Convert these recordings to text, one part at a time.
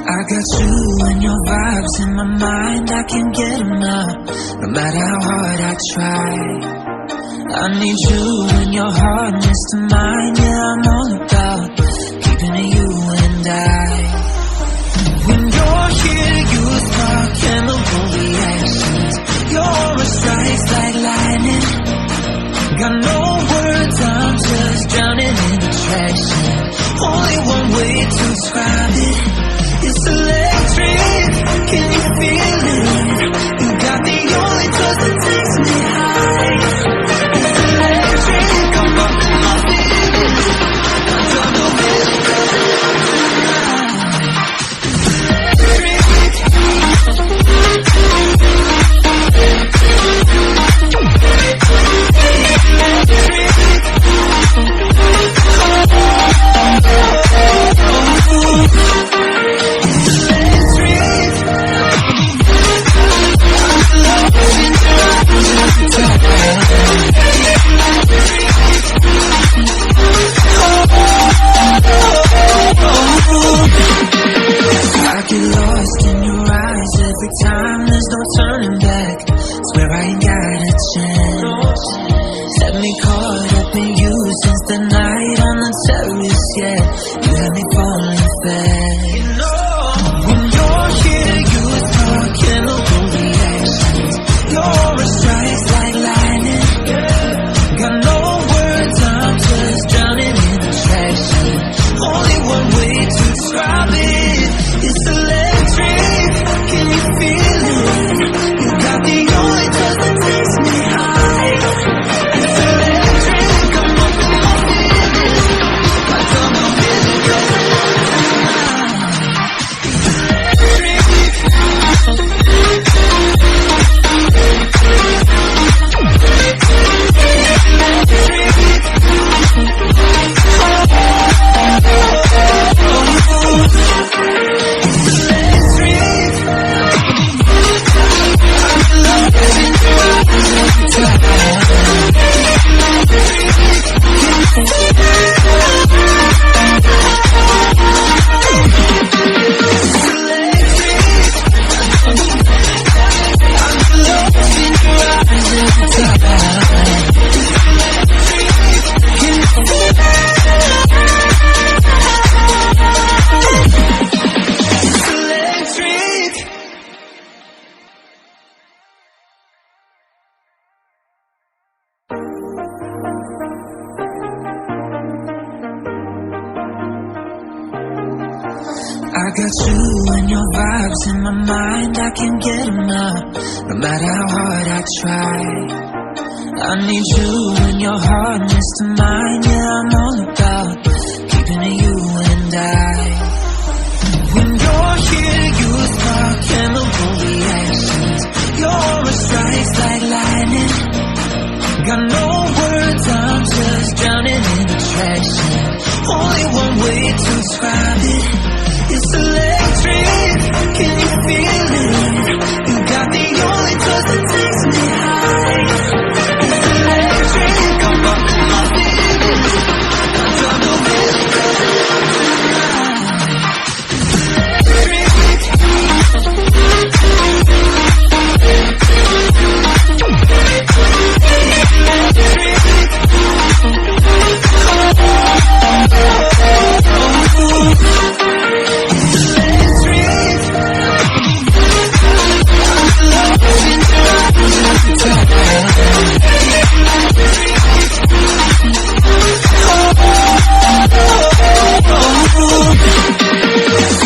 I got you and your vibes in my mind, I can't get enough, no matter how hard I try. I need you and your heart next to mine, yeah, I'm all about keeping it you and I. When you're here, you spark chemical reactions, your aura strikes like lightning. Got no words, I'm just drowning in attraction, only one way to describe it. It's electric, can you feel it? You got the only touch that takes me high. It's electric, I'm up in my feelings, I don't know where to go. I get lost in your eyes every time, there's no turning back. Swear I ain't got a chance. Had me caught up in you since the night on the terrace, yeah. You had me falling fast. When you're here, you spark chemical reactions, your aura strikes like lightning. Got no words, I'm just drowning in attraction, only one way to describe it. It's electric, can you feel it? You got the only touch that takes me high. It's electric, I'm up in my feelings, I got you and your vibes in my mind, I can't get enough, no matter how hard I try. I need you and your hardness to mine, yeah, I'm all about keeping it you and I. When you're here, you spark chemical reactions, your aura strikes like lightning. Got no words, I'm just drowning in attraction, only one way to describe it. It's electric, can you feel it? You got the only touch that takes me high. It's electric, I'm up in my feelings, I don't know where to go.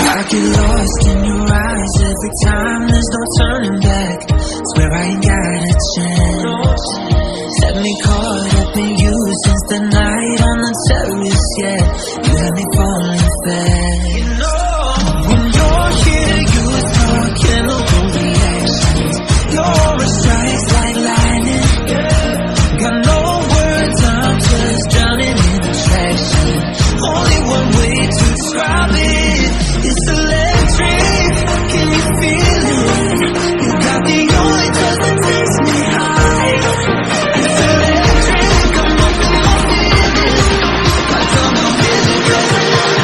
I get lost in your eyes every time, there's no turning back. Swear I ain't got a chance. Had me caught up in you since the night on the terrace, yeah. You had me falling fast. When you're here, you spark chemical reactions, your aura strikes like lightning. Got no words, I'm just drowning in attraction, only one way to describe it. It's electric, can you feel it? You got the only touch that takes me high. It's electric, I'm up in my feelings, I don't know where to go. It's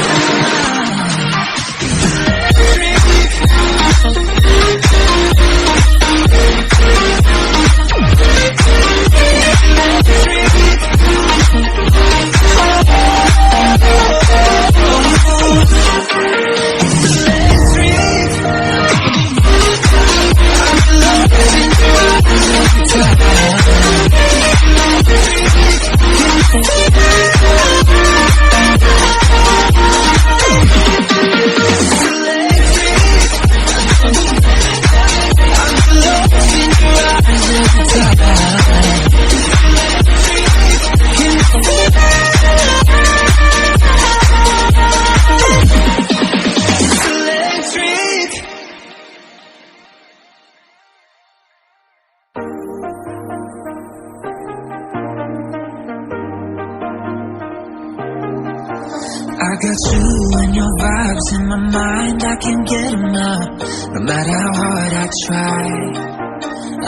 I got you and your vibes in my mind, I can't get enough, no matter how hard I try.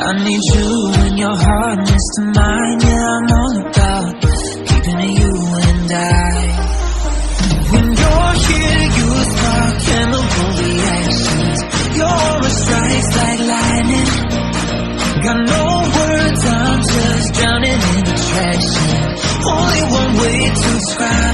I need you and your hardness to mine, yeah, I'm all about keeping it you and I. When you're here, you spark chemical reactions, your aura strikes like lightning. Got no words, I'm just drowning in attraction, only one way to describe